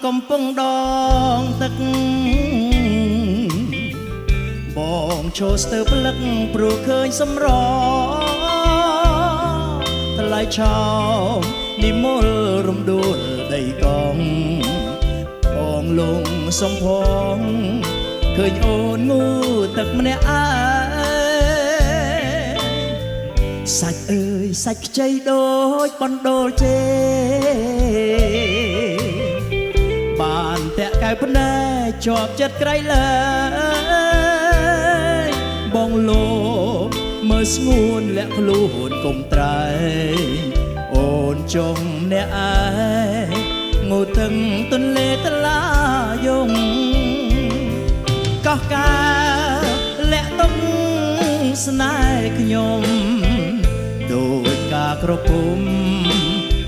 កំពុងដងទឹកបងចូលស្ទើរផ្លឹកព្រោះឃើញសម្រថ្លៃឆោមនិមលរំដួលដីកងបងលងសំផងឃើញអូនងូទឹកម្នាក់ឯងសាច់អើយសាច់ខ្ចីដូចបណ្ដូលជេបានតែកៅភ្នែកជាប់ចិត្តក្រៃលើបងលោកមើលស្ងួនលាក់ខ្លួនកុំត្រែងអូនចុងអ្នកឯងងូទឹងទន្លេតឡាយងកោះកាលាក់ទុកស្នេហ៍ខ្ញុំដូចការក្រពុំ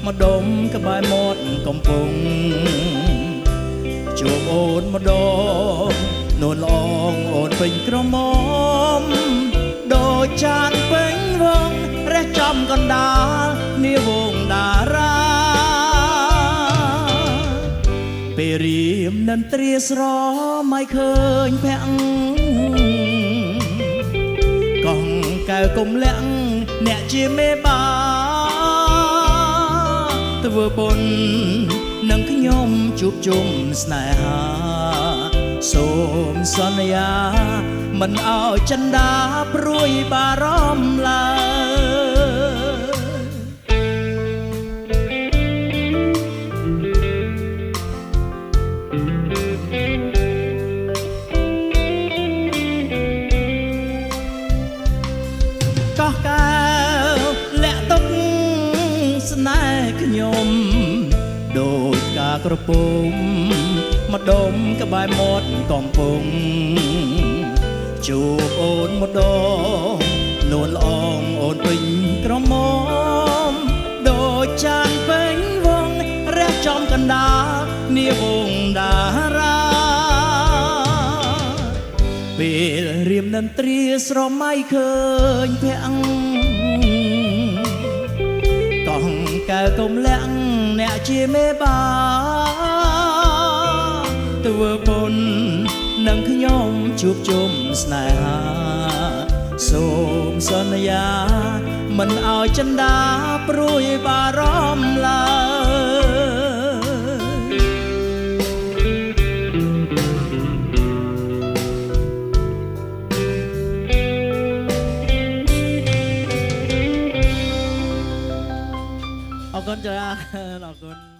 ម្ដុំក្បែរមាត់កំពុងជួបអូនម្ដងនួនល្អងអូនពេញក្រមុំដូចចានពេញវងរះចំកណ្ដាលនាវងតារាពេលរៀមនិនត្រាស្រមឲ្យឃើញភាំងកងកៅគុំលាក់អ្នកជាមេបាធ្វើបុណ្យនឹងខ្ញុំជួបជុំស្នេហាសូមសន្យាមិនឲ្យចិន្តាព្រួយបារម្ភឡើយកោះកែវលាក់ទុកស្នេហ៍ខ្ញុំដូចការក្រពុំម្ដុំក្បែរមាត់កំពុងជួបអូនម្ដងនួនល្អងអូនពេញក្រមុំដូចចានពេញវងរះចំកណ្ដាលនាវងតារាពេលរៀមនិនត្រាស្រមៃឃើញភាំងកងកៅកុំលាក់អ្នកជាមេបាធ្វើបុណ្យនឹងខ្ញុំជួបជុំស្នេហាសូមសន្យាមិនឲ្យចិន្តាព្រួយបារម្ភឡើយអរគុណច្រើនអរគុណ